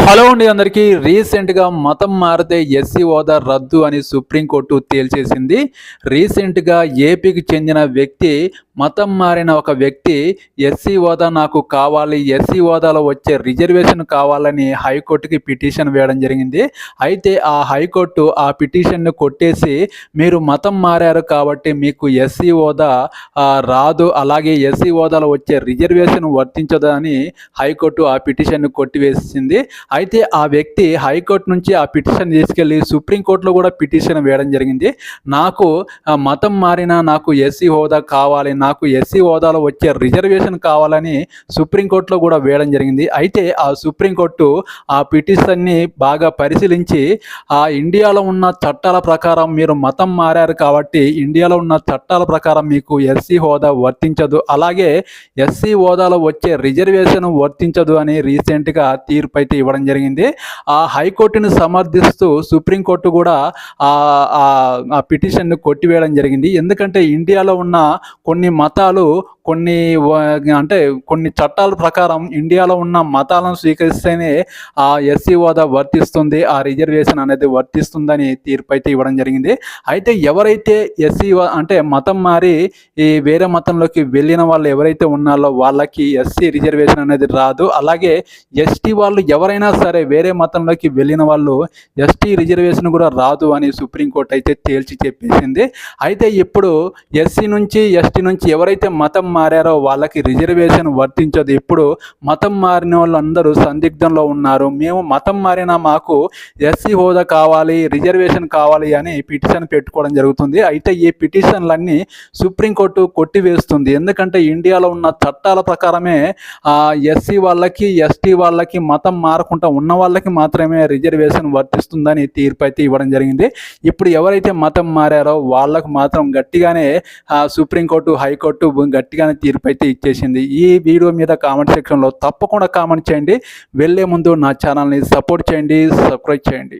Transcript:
Hello అండి అందరికీ. రీసెంట్‌గా మతం మారితే ఎస్సీ హోదా రద్దు అని సుప్రీంకోర్టు తేల్చేసింది. రీసెంట్‌గా ఏపీకి చెందిన వ్యక్తి, మతం మారిన ఒక వ్యక్తి ఎస్సీ హోదా నాకు కావాలి, ఎస్సీ హోదాలో వచ్చే రిజర్వేషన్ కావాలని హైకోర్టుకి పిటిషన్ వేయడం జరిగింది. అయితే ఆ హైకోర్టు ఆ పిటిషన్‌ని కొట్టేసి, మీరు మతం మారారు కాబట్టి మీకు ఎస్సీ హోదా రాదు, అలాగే ఎస్సీ హోదాలో వచ్చే రిజర్వేషన్ వర్తించదు అని హైకోర్టు ఆ పిటిషన్‌ని కొట్టివేసింది. అయితే ఆ వ్యక్తి హైకోర్టు నుంచి ఆ పిటిషన్ తీసుకెళ్ళి సుప్రీంకోర్టులో కూడా పిటిషన్ వేయడం జరిగింది. నాకు మతం మారినా నాకు ఎస్సీ హోదా కావాలి, నాకు ఎస్సీ హోదాలో వచ్చే రిజర్వేషన్ కావాలని సుప్రీంకోర్టులో కూడా వేయడం జరిగింది. అయితే ఆ సుప్రీంకోర్టు ఆ పిటిషన్ని బాగా పరిశీలించి, ఇండియాలో ఉన్న చట్టాల ప్రకారం మీరు మతం మారారు కాబట్టి ఇండియాలో ఉన్న చట్టాల ప్రకారం మీకు ఎస్సీ హోదా వర్తించదు, అలాగే ఎస్సీ హోదాలో వచ్చే రిజర్వేషన్ వర్తించదు అని రీసెంట్గా తీర్పు అయితే ఇవ్వడం జరిగింది. ఆ హైకోర్టును సమర్థిస్తూ సుప్రీంకోర్టు కూడా ఆ పిటిషన్ను కొట్టివేయడం జరిగింది. ఎందుకంటే ఇండియాలో ఉన్న కొన్ని మతాలు అంటే కొన్ని చట్టాల ప్రకారం ఇండియాలో ఉన్న మతాలను స్వీకరిస్తేనే ఆ ఎస్సీ హోదా వర్తిస్తుంది, ఆ రిజర్వేషన్ అనేది వర్తిస్తుందని తీర్పు అయితే ఇవ్వడం జరిగింది. అయితే ఎవరైతే ఎస్సీ అంటే మతం మారి ఈ వేరే మతంలోకి వెళ్ళిన వాళ్ళు ఎవరైతే ఉన్నారో వాళ్ళకి ఎస్సీ రిజర్వేషన్ అనేది రాదు, అలాగే ఎస్టీ వాళ్ళు ఎవరైనా సరే వేరే మతంలోకి వెళ్ళిన వాళ్ళు ఎస్టీ రిజర్వేషన్ కూడా రాదు అని సుప్రీంకోర్టు అయితే తేల్చి చెప్పేసింది. అయితే ఇప్పుడు ఎస్సీ నుంచి ఎస్టీ నుంచి ఎవరైతే మతం మారారో వాళ్ళకి రిజర్వేషన్ వర్తించదు. ఇప్పుడు మతం మారిన వాళ్ళందరూ సందిగ్ధంలో ఉన్నారు. మేము మతం మారినా మాకు ఎస్సీ హోదా కావాలి, రిజర్వేషన్ కావాలి అని పిటిషన్ పెట్టుకోవడం జరుగుతుంది. అయితే ఈ పిటిషన్లన్నీ సుప్రీంకోర్టు కొట్టివేస్తుంది. ఎందుకంటే ఇండియాలో ఉన్న చట్టాల ప్రకారమే ఎస్సీ వాళ్ళకి ఎస్టీ వాళ్ళకి మతం మారకుండా ఉన్న వాళ్ళకి మాత్రమే రిజర్వేషన్ వర్తిస్తుందని తీర్పు అయితే ఇవ్వడం జరిగింది. ఇప్పుడు ఎవరైతే మతం మారారో వాళ్ళకు మాత్రం గట్టిగానే సుప్రీంకోర్టు హైకోర్టు గట్టిగానే తీర్పు అయితే ఇచ్చేసింది. ఈ వీడియో మీద కామెంట్ సెక్షన్లో తప్పకుండా కామెంట్ చేయండి. వెళ్ళే ముందు నా ఛానల్ని సపోర్ట్ చేయండి, సబ్స్క్రైబ్ చేయండి.